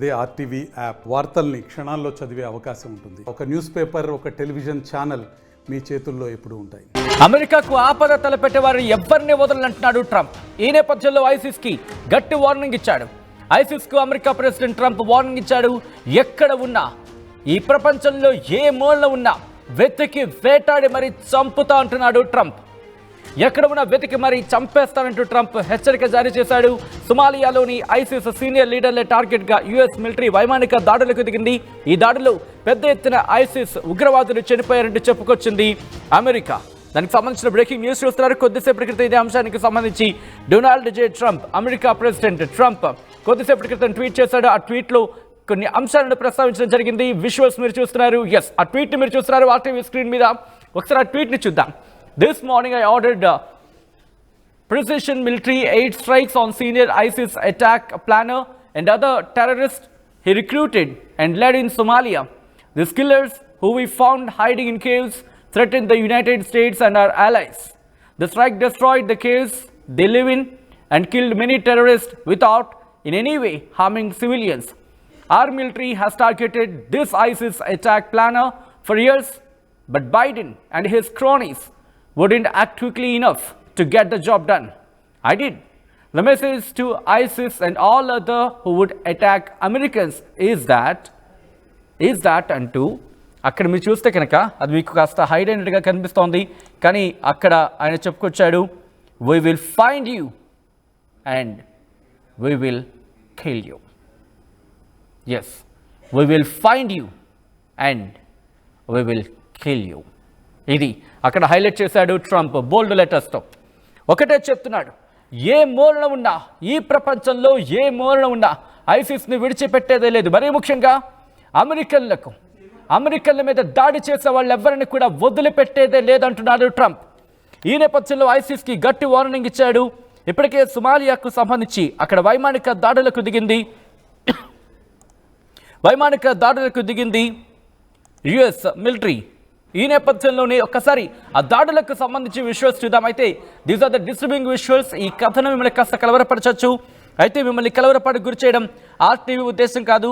అదే RTV app వార్తల్ని క్షణాల్లో చదివే అవకాశం ఉంటుంది. ఒక న్యూస్ పేపర్, ఒక టెలివిజన్ ఛానల్ మీ చేతుల్లో ఎప్పుడూ ఉంటాయి. అమెరికాకు ఆపద తలపెట్టే వారిని ఎవరిని వదలనంటున్నాడు ట్రంప్. ఈ నేపథ్యంలో ఐసిస్ కి గట్టి వార్నింగ్ ఇచ్చాడు. ఐసిస్ కు అమెరికా ప్రెసిడెంట్ ట్రంప్ వార్నింగ్ ఇచ్చాడు. ఎక్కడ ఉన్నా, ఈ ప్రపంచంలో ఏ మూలన ఉన్నా వెతికి వేటాడి మరీ చంపుతా అంటున్నాడు ట్రంప్. ఎక్కడ ఉన్నా వెతికి మరీ చంపేస్తానంటూ ట్రంప్ హెచ్చరిక జారీ చేశాడు. సొమాలియాలోని ఐసిస్ సీనియర్ లీడర్ల టార్గెట్గా యుఎస్ మిలిటరీ వైమానిక దాడులకు దిగింది. ఈ దాడిలో పెద్ద ఎత్తున ఐసిస్ ఉగ్రవాదులు చనిపోయారంటూ చెప్పుకొచ్చింది అమెరికా. దానికి సంబంధించిన బ్రేకింగ్ న్యూస్ చూస్తున్నారు. కొద్దిసేపటి క్రితం ఇదే అంశానికి సంబంధించి డొనాల్డ్ జే ట్రంప్, అమెరికా ప్రెసిడెంట్ ట్రంప్ కొద్దిసేపటి క్రితం ట్వీట్ చేశాడు. ఆ ట్వీట్లో కొన్ని అంశాలను ప్రస్తావించడం జరిగింది. విజువల్స్ మీరు చూస్తున్నారు. ఎస్, ఆ ట్వీట్ని మీరు చూస్తున్నారు ఆర్టీవీ స్క్రీన్ మీద. ఒకసారి ఆ ట్వీట్ని చూద్దాం. This morning I ordered precision military aid strikes on senior ISIS attack planner and other terrorists he recruited and led in Somalia. These killers, who we found hiding in caves, threatened the United States and our allies. The strike destroyed the caves they live in and killed many terrorists without in any way harming civilians. Our military has targeted this ISIS attack planner for years, but Biden and his cronies wouldn't act quickly enough to get the job done. I did. The message to ISIS and all other who would attack Americans is that అంటూ అక్కడ మీరు చూస్తే కనుక అది మీకు కాస్త hide అయినట్టుగా కనిపిస్తోంది. కానీ అక్కడ ఆయన చెప్పుకొచ్చాడు, we will find you and we will kill you. Yes, we will find you and we will kill you. ఇది అక్కడ హైలైట్ చేశాడు ట్రంప్ బోల్డ్ లెటర్స్తో. ఒకటే చెప్తున్నాడు, ఏ మూలన ఉన్నా, ఈ ప్రపంచంలో ఏ మూలన ఉన్నా ఐసిస్ని విడిచిపెట్టేదే లేదు. మరీ ముఖ్యంగా అమెరికన్ల మీద దాడి చేసే వాళ్ళు ఎవరిని కూడా వదిలిపెట్టేదే లేదంటున్నాడు ట్రంప్. ఈ నేపథ్యంలో ఐసిస్కి గట్టి వార్నింగ్ ఇచ్చాడు. ఇప్పటికే సొమాలియాకు సంబంధించి అక్కడ వైమానిక దాడులకు దిగింది యుఎస్ మిలిటరీ. ఈ నేపథ్యంలోనే ఒక్కసారి ఆ దాడులకు సంబంధించి విజువల్స్ చూద్దాం. అయితే these are the disturbing visuals. ఈ కథను మిమ్మల్ని కాస్త కలవరపరచవచ్చు. అయితే మిమ్మల్ని కలవరపడి గురి చేయడం ఆర్టీవీ ఉద్దేశం కాదు.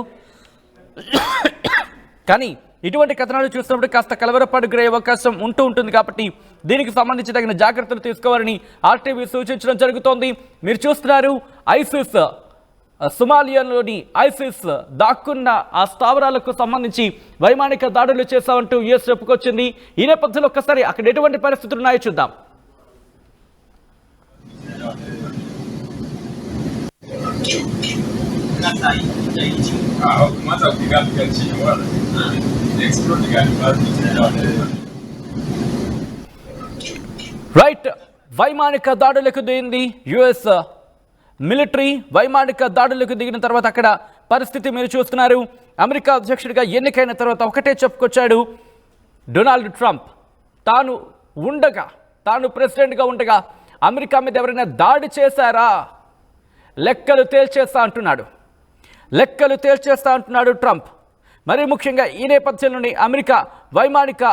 కానీ ఇటువంటి కథనాలు చూసినప్పుడు కాస్త కలవరపడి గురయ్యే అవకాశం ఉంటుంది. కాబట్టి దీనికి సంబంధించి తగిన జాగ్రత్తలు తీసుకోవాలని ఆర్టీవీ సూచించడం జరుగుతోంది. మీరు చూస్తున్నారు ఐసిస్ సొమాలియాలోని ఐసిస్ దాక్కున్న ఆ స్థావరాలకు సంబంధించి వైమానిక దాడులు చేశామంటూ యుఎస్ చెప్పుకొచ్చింది. ఈ నేపథ్యంలో ఒక్కసారి అక్కడ ఎటువంటి పరిస్థితులు ఉన్నాయో చూద్దాం. రైట్, వైమానిక దాడులకు దిగింది యుఎస్ మిలిటరీ. వైమానిక దాడులకు దిగిన తర్వాత అక్కడ పరిస్థితి మీరు చూస్తున్నారు. అమెరికా అధ్యక్షుడిగా ఎన్నికైన తర్వాత ఒకటే చెప్పుకొచ్చాడు డొనాల్డ్ ట్రంప్, తాను ప్రెసిడెంట్గా ఉండగా అమెరికా మీద ఎవరైనా దాడి చేశారా లెక్కలు తేల్చేస్తా అంటున్నాడు ట్రంప్. మరీ ముఖ్యంగా ఈ నేపథ్యంలోని అమెరికా వైమానిక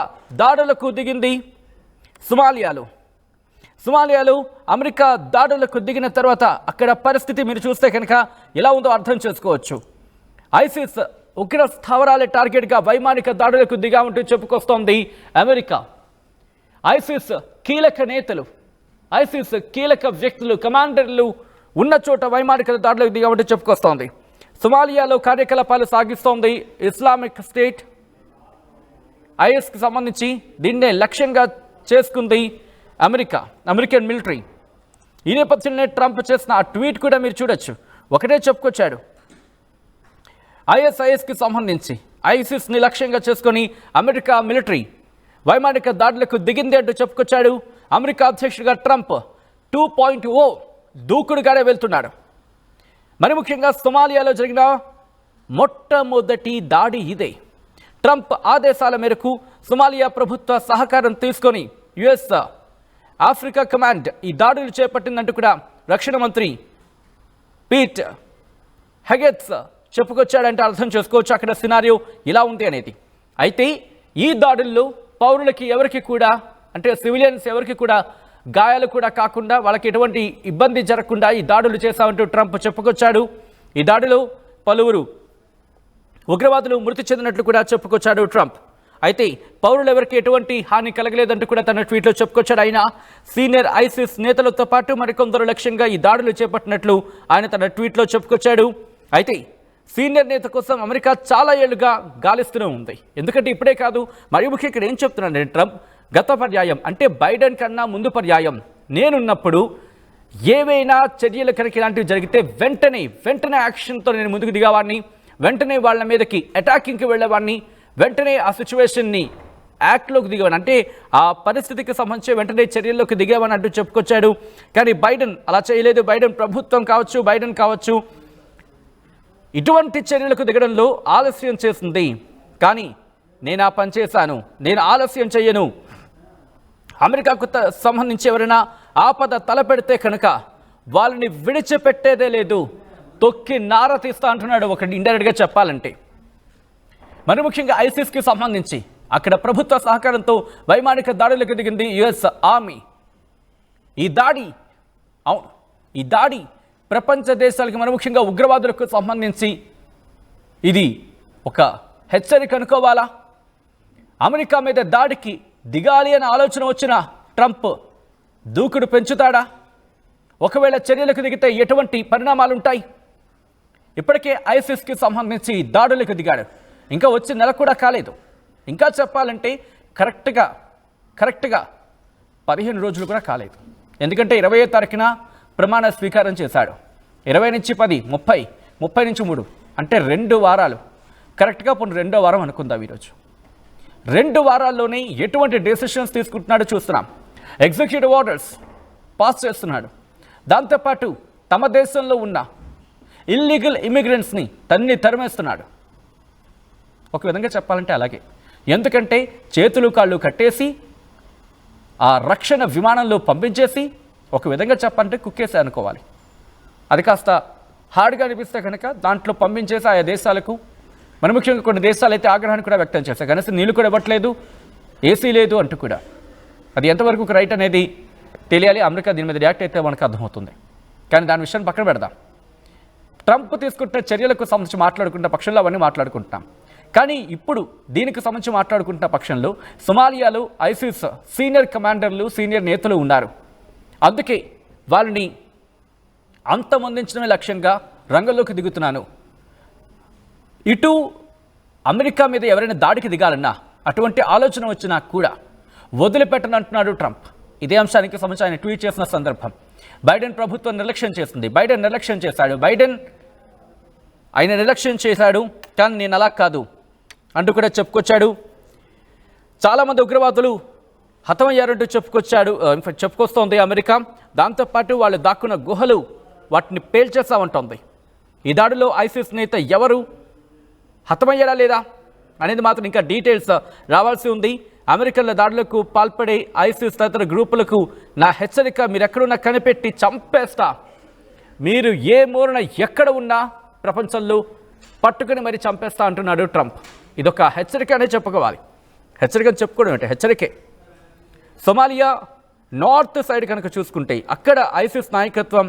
దాడులకు దిగింది సొమాలియాలో అమెరికా దాడులకు దిగిన తర్వాత అక్కడ పరిస్థితి మీరు చూస్తే కనుక ఎలా ఉందో అర్థం చేసుకోవచ్చు. ఐసిస్ ఉగ్ర స్థావరాల టార్గెట్గా వైమానిక దాడులకు దిగామంటూ చెప్పుకొస్తోంది అమెరికా. ఐసిస్ కీలక వ్యక్తులు, కమాండర్లు ఉన్న చోట వైమానిక దాడులకు దిగామంటూ చెప్పుకొస్తోంది. సొమాలియాలో కార్యకలాపాలు సాగిస్తోంది ఇస్లామిక్ స్టేట్. ఐఎస్కి సంబంధించి దీన్నే లక్ష్యంగా చేసుకుంది అమెరికన్ మిలిటరీ. ఈ నేపథ్యంలో ట్రంప్ చేసిన ఆ ట్వీట్ కూడా మీరు చూడొచ్చు. ఒకటే చెప్పుకొచ్చాడు, ఐఎస్ఐఎస్కి సంబంధించి ఐసిస్ని లక్ష్యంగా చేసుకొని అమెరికా మిలిటరీ వైమానిక దాడులకు దిగింది అంటూ చెప్పుకొచ్చాడు. అమెరికా అధ్యక్షుడిగా ట్రంప్ 2.0 దూకుడుగానే వెళ్తున్నాడు. మరి ముఖ్యంగా సొమాలియాలో జరిగిన మొట్టమొదటి దాడి ఇదే. ట్రంప్ ఆదేశాల మేరకు సొమాలియా ప్రభుత్వ సహకారం తీసుకొని యుఎస్ ఆఫ్రికా కమాండ్ ఈ దాడులు చేపట్టిందంటూ కూడా రక్షణ మంత్రి పీట్ హెగెట్స్ చెప్పుకొచ్చాడంటే అర్థం చేసుకోవచ్చు అక్కడ సినారియో ఇలా ఉంది అనేది. అయితే ఈ దాడుల్లో పౌరులకి ఎవరికి కూడా, అంటే సివిలియన్స్ ఎవరికి కూడా గాయాలు కూడా కాకుండా, వాళ్ళకి ఎటువంటి ఇబ్బంది జరగకుండా ఈ దాడులు చేశామంటూ ట్రంప్ చెప్పుకొచ్చాడు. ఈ దాడిలో పలువురు ఉగ్రవాదులు మృతి చెందినట్లు కూడా చెప్పుకొచ్చాడు ట్రంప్. అయితే పౌరులు ఎవరికి ఎటువంటి హాని కలగలేదంటూ కూడా తన ట్వీట్లో చెప్పుకొచ్చాడు. ఆయన సీనియర్ ఐసిస్ నేతలతో పాటు మరికొందరు లక్ష్యంగా ఈ దాడులు చేపట్టినట్లు ఆయన తన ట్వీట్లో చెప్పుకొచ్చాడు. అయితే సీనియర్ నేత కోసం అమెరికా చాలా ఏళ్లుగా గాలిస్తూనే ఉంది. ఎందుకంటే ఇప్పుడే కాదు, మరి ముఖ్యంగా ఇక్కడ ఏం చెప్తున్నాడు ట్రంప్, గత పర్యాయం అంటే బైడెన్ కన్నా ముందు పర్యాయం నేనున్నప్పుడు ఏవైనా చర్యలు కనుక ఇలాంటివి జరిగితే వెంటనే యాక్షన్తో నేను ముందుకు దిగేవాడిని, వెంటనే వాళ్ళ మీదకి అటాకింగ్కి వెళ్ళేవాడిని, వెంటనే ఆ సిచ్యువేషన్ని యాక్ట్లోకి దిగేవాడిని, అంటే ఆ పరిస్థితికి సంబంధించి వెంటనే చర్యల్లోకి దిగేవాడిని అంటూ చెప్పుకొచ్చాడు. కానీ బైడెన్ అలా చేయలేదు. బైడెన్ ప్రభుత్వం కావచ్చు, బైడెన్ కావచ్చు, ఇటువంటి చర్యలకు దిగడంలో ఆలస్యం చేస్తుంది. కానీ నేను ఆ పని చేశాను, నేను ఆలస్యం చేయను. అమెరికాకు సంబంధించి ఎవరైనా ఆపద తలపెడితే కనుక వాళ్ళని విడిచిపెట్టేదే లేదు, తొక్కి నార తీస్తా అంటున్నాడు ఒకటి ఇండైరెక్ట్గా చెప్పాలంటే. మరి ముఖ్యంగా ఐసిస్కి సంబంధించి అక్కడ ప్రభుత్వ సహకారంతో వైమానిక దాడులకు దిగింది యుఎస్ ఆర్మీ. ఈ దాడి ప్రపంచ దేశాలకి మరి ముఖ్యంగా ఉగ్రవాదులకు సంబంధించి ఇది ఒక హెచ్చరిక అనుకోవాలా? అమెరికా మీద దాడికి దిగాలి అనే ఆలోచన వచ్చిన ట్రంప్ దూకుడు పెంచుతాడా? ఒకవేళ చర్యలకు దిగితే ఎటువంటి పరిణామాలు ఉంటాయి? ఇప్పటికే ఐసిస్కి సంబంధించి దాడులకు దిగాడు. ఇంకా వచ్చి నెల కూడా కాలేదు. ఇంకా చెప్పాలంటే కరెక్ట్గా 15 రోజులు కూడా కాలేదు. ఎందుకంటే 20వ తారీఖున ప్రమాణ స్వీకారం చేశాడు. 20 నుంచి 10, 30 నుంచి 3 అంటే 2 వారాలు. కరెక్ట్గా పోనీ 2వ వారం అనుకుందాం. ఈరోజు 2 వారాల్లోనే ఎటువంటి డెసిషన్స్ తీసుకుంటున్నాడో చూస్తున్నాం. ఎగ్జిక్యూటివ్ ఆర్డర్స్ పాస్ చేస్తున్నాడు. దాంతోపాటు తమ దేశంలో ఉన్న ఇల్లీగల్ ఇమిగ్రెంట్స్ని తరిమేస్తున్నాడు. ఒక విధంగా చెప్పాలంటే అలాగే. ఎందుకంటే చేతులు కాళ్ళు కట్టేసి ఆ రక్షణ విమానంలో పంపించేసి ఒక విధంగా చెప్పాలంటే కుక్కేసి అనుకోవాలి. అది కాస్త హార్డ్గా అనిపిస్తే కనుక దాంట్లో పంపించేసి ఆయా దేశాలకు, మరి ముఖ్యంగా కొన్ని దేశాలు అయితే ఆగ్రహాన్ని కూడా వ్యక్తం చేస్తాయి. కనీసం నీళ్ళు కూడా ఇవ్వట్లేదు, ఏసీ లేదు అంటూ కూడా. అది ఎంతవరకు రైట్ అనేది తెలియాలి. అమెరికా దీని మీద రియాక్ట్ అయితే మనకు అర్థమవుతుంది. కానీ దాని విషయాన్ని పక్కన పెడదాం. ట్రంప్ తీసుకుంటున్న చర్యలకు సంబంధించి మాట్లాడుకుంటున్న పక్షంలో అవన్నీ మాట్లాడుకుంటున్నాం. కానీ ఇప్పుడు దీనికి సంబంధించి మాట్లాడుకుంటున్న పక్షంలో సొమాలియాలో ఐసిస్ సీనియర్ కమాండర్లు, సీనియర్ నేతలు ఉన్నారు. అందుకే వాళ్ళని అంతమొందించడమే లక్ష్యంగా రంగంలోకి దిగుతున్నాను. ఇటు అమెరికా మీద ఎవరైనా దాడికి దిగాలన్నా, అటువంటి ఆలోచన వచ్చినా కూడా వదిలిపెట్టనంటున్నాడు ట్రంప్. ఇదే అంశానికి సంబంధించి ఆయన ట్వీట్ చేసిన సందర్భం. బైడెన్ ప్రభుత్వం నిర్లక్ష్యం చేస్తుంది, బైడెన్ నిర్లక్ష్యం చేశాడు, ఆయన నిర్లక్ష్యం చేశాడు, కానీ నేను అలా కాదు అంటూ కూడా చెప్పుకొచ్చాడు. చాలామంది ఉగ్రవాదులు హతమయ్యారంటూ చెప్పుకొస్తోంది అమెరికా. దాంతోపాటు వాళ్ళు దాక్కున్న గుహలు వాటిని పేల్చేస్తామంటోంది. ఈ దాడిలో ఐసిస్ నేత ఎవరు హతమయ్యారా లేదా అనేది మాత్రం ఇంకా డీటెయిల్స్ రావాల్సి ఉంది. అమెరికన్ల దాడులకు పాల్పడే ఐసిస్ తదితర గ్రూపులకు నా హెచ్చరిక, మీరు ఎక్కడున్నా కనిపెట్టి చంపేస్తా, మీరు ఏ మూలన ఎక్కడ ఉన్నా ప్రపంచంలో పట్టుకుని మరి చంపేస్తా అంటున్నాడు ట్రంప్. ఇదొక హెచ్చరిక అనే చెప్పుకోవాలి. హెచ్చరికని చెప్పుకోవడం అంటే హెచ్చరికే. సొమాలియా నార్త్ సైడ్ కనుక చూసుకుంటే అక్కడ ఐసిస్ నాయకత్వం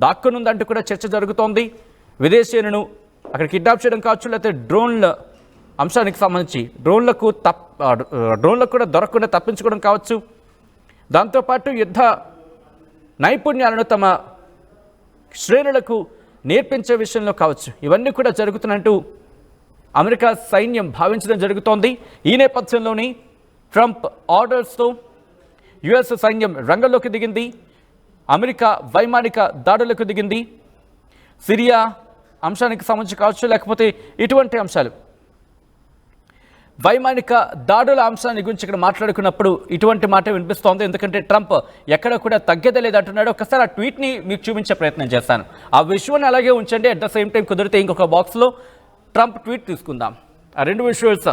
దాక్కునుందంటూ కూడా చర్చ జరుగుతోంది. విదేశీయులను అక్కడ కిడ్నాప్ చేయడం కావచ్చు, లేకపోతే డ్రోన్ల అంశానికి సంబంధించి డ్రోన్లకు కూడా దొరకకుండా తప్పించుకోవడం కావచ్చు. దాంతోపాటు యుద్ధ నైపుణ్యాలను తమ శ్రేణులకు నేర్పించే విషయంలో కావచ్చు. ఇవన్నీ కూడా జరుగుతున్నట్టు అమెరికా సైన్యం భావించడం జరుగుతోంది. ఈ నేపథ్యంలోని ట్రంప్ ఆర్డర్స్తో యుఎస్ సైన్యం రంగంలోకి దిగింది. అమెరికా వైమానిక దాడులకు దిగింది. సిరియా అంశానికి సంబంధించి కావచ్చు, లేకపోతే ఇటువంటి అంశాలు, వైమానిక దాడుల అంశాన్ని గురించి ఇక్కడ మాట్లాడుకున్నప్పుడు ఇటువంటి మాట వినిపిస్తోంది. ఎందుకంటే ట్రంప్ ఎక్కడ కూడా తగ్గేదే లేదంటున్నాడు. ఒకసారి ఆ ట్వీట్ని మీకు చూపించే ప్రయత్నం చేస్తాను. ఆ విజువల్ని అలాగే ఉంచండి. అట్ ద సేమ్ టైం కుదిరితే ఇంకొక బాక్స్లో ట్రంప్ ట్వీట్ తీసుకుందాం. ఆ 2 విజువల్స్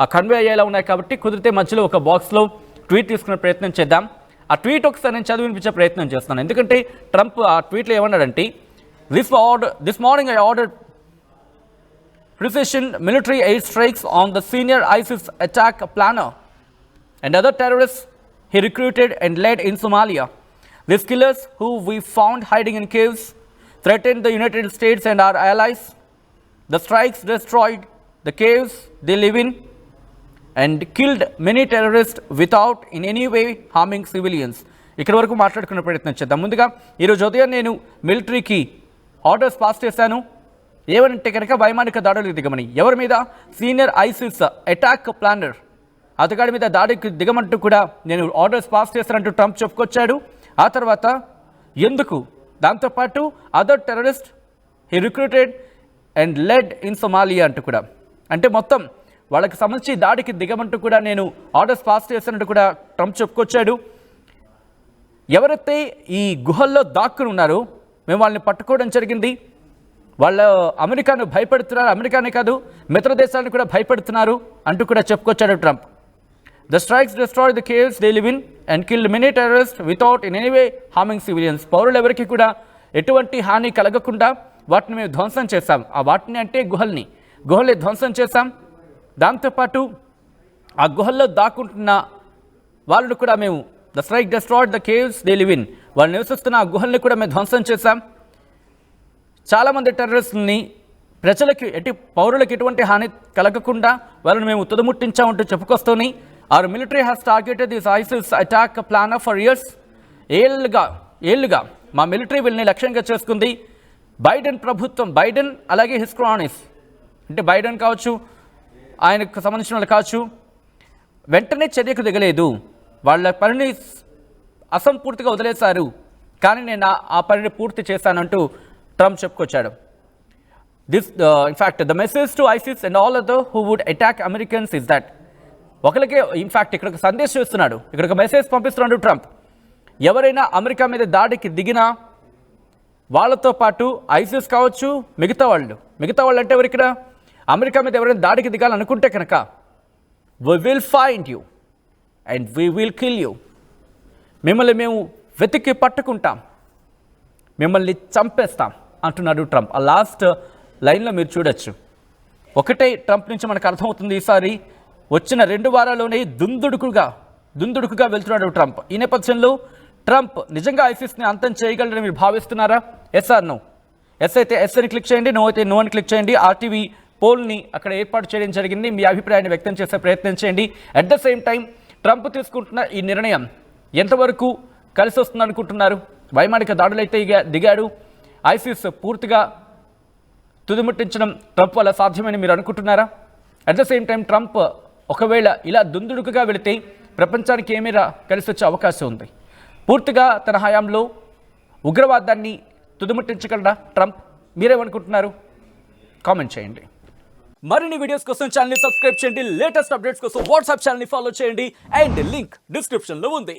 ఆ కన్వే అయ్యేలా ఉన్నాయి కాబట్టి కుదిరితే మధ్యలో ఒక బాక్స్లో ట్వీట్ తీసుకునే ప్రయత్నం చేద్దాం. ఆ ట్వీట్ ఒకసారి నేను చదివి వినిపించే ప్రయత్నం చేస్తున్నాను. ఎందుకంటే ట్రంప్ ఆ ట్వీట్లో ఏమన్నాడంటే, this morning I ordered precision military airstrikes on the senior ISIS attack planner and other terrorists he recruited and led in Somalia. These killers, who we found hiding in caves, threatened the United States and our allies. The strikes destroyed the caves they live in and killed many terrorists without in any way harming civilians. ఇక్కడ వరకు మాట్లాడుకునే ప్రయత్నం చేద్దాం. ముందుగా ఈరోజు ఉదయం నేను మిలిటరీకి ఆర్డర్స్ పాస్ చేశాను. ఏమనంటే కనుక వైమానిక దాడులకు దిగమని. ఎవరి మీద? సీనియర్ ఐసిస్ అటాక్ ప్లానర్ అతగాడి మీద దాడికి దిగమంటూ కూడా నేను ఆర్డర్స్ పాస్ చేస్తానంటూ ట్రంప్ చెప్పుకొచ్చాడు. ఆ తర్వాత ఎందుకు? దాంతోపాటు other terrorist he recruited and led in Somalia అంటూ కూడా, అంటే మొత్తం వాళ్ళకి సంబంధించి దాడికి దిగమంటూ కూడా నేను ఆర్డర్స్ పాస్ చేస్తానంటూ కూడా ట్రంప్ చెప్పుకొచ్చాడు. ఎవరైతే ఈ గుహల్లో దాక్కుని ఉన్నారో మేము వాళ్ళని పట్టుకోవడం జరిగింది. వాళ్ళ అమెరికాను భయపెడుతున్నారు, అమెరికానే కాదు మిత్ర దేశాలను కూడా భయపెడుతున్నారు అంటూ కూడా చెప్పుకొచ్చాడు Trump. The strikes destroyed the caves they live in and killed many terrorists without in any way harming civilians. పౌరులు ఎవరికి కూడా ఎటువంటి హాని కలగకుండా వాటిని మేము ధ్వంసం చేశాం. ఆ వాటిని అంటే గుహల్ని ధ్వంసం చేశాం. దాంతోపాటు ఆ గుహల్లో దాక్కుంటున్న వాళ్ళను కూడా మేము the strike destroyed the caves they live in, వాళ్ళు నివసిస్తున్న ఆ గుహల్ని కూడా మేము ధ్వంసం చేశాం. చాలామంది టెర్రరిస్టులని ప్రజలకి పౌరులకు ఎటువంటి హాని కలగకుండా వాళ్ళని మేము తుదముట్టించామంటూ చెప్పుకొస్తూని our military has targeted this ISIS attack planner for years. ఏళ్ళుగా మా మిలిటరీ వీళ్ళని లక్ష్యంగా చేసుకుంది. బైడెన్ ప్రభుత్వం, బైడెన్ అలాగే హిస్ క్రానిస్, అంటే బైడెన్ కావచ్చు, ఆయనకు సంబంధించిన వాళ్ళు కావచ్చు, వెంటనే చర్యకు దిగలేదు. వాళ్ళ పనిని అసంపూర్తిగా వదిలేశారు, కానీ నేను ఆ పనిని పూర్తి చేశానంటూ ట్రంప్ చెప్పుకొచ్చాడు. In fact, the message to ISIS and all other who would attack Americans is that ఒకరికే ఇన్ఫ్యాక్ట్ ఇక్కడ ఒక సందేశం ఇస్తున్నాడు, ఇక్కడ ఒక మెసేజ్ పంపిస్తున్నాడు ట్రంప్. ఎవరైనా అమెరికా మీద దాడికి దిగినా వాళ్ళతో పాటు ఐసిస్ కావచ్చు, మిగతా వాళ్ళు అంటే ఎవరు? ఇక్కడ అమెరికా మీద ఎవరైనా దాడికి దిగాలనుకుంటే కనుక we will find you and we will kill you. మిమ్మల్ని మేము వెతికి పట్టుకుంటాం, మిమ్మల్ని చంపేస్తాం అంటున్నాడు ట్రంప్. ఆ లాస్ట్ లైన్లో మీరు చూడొచ్చు. ఒకటే ట్రంప్ నుంచి మనకు అర్థమవుతుంది, ఈసారి వచ్చిన 2 వారాల్లోనే దుందుడుకుగా వెళ్తున్నాడు ట్రంప్. ఈ నేపథ్యంలో ట్రంప్ నిజంగా ఐసిస్ని అంతం చేయగలరని మీరు భావిస్తున్నారా? Yes or no? ఎస్ అయితే ఎస్ అని క్లిక్ చేయండి, నో అయితే నో అని క్లిక్ చేయండి. ఆర్టీవీ పోల్ని అక్కడ ఏర్పాటు చేయడం జరిగింది. మీ అభిప్రాయాన్ని వ్యక్తం చేసే ప్రయత్నం చేయండి. At the same time Trump తీసుకుంటున్న ఈ నిర్ణయం ఎంతవరకు కలిసి వస్తుంది అనుకుంటున్నారు? వైమానిక దాడులైతే దిగాడు, ఐసిస్ పూర్తిగా తుదిముట్టించడం ట్రంప్ వల్ల సాధ్యమని మీరు అనుకుంటున్నారా? At the same time Trump ఒకవేళ ఇలా దుందుడుకుగా వెళితే ప్రపంచానికి ఏమీరా కలిసి వచ్చే అవకాశం ఉంది. పూర్తిగా తన హయాంలో ఉగ్రవాదాన్ని తుదిముట్టించగలరా ట్రంప్? మీరేమనుకుంటున్నారు? కామెంట్ చేయండి. మరిన్ని వీడియోస్ కోసం ఛానల్ని సబ్స్క్రైబ్ చేయండి. లేటెస్ట్ అప్డేట్స్ కోసం వాట్సాప్ ఛానల్ని ఫాలో చేయండి. అండ్ లింక్ డిస్క్రిప్షన్లో ఉంది.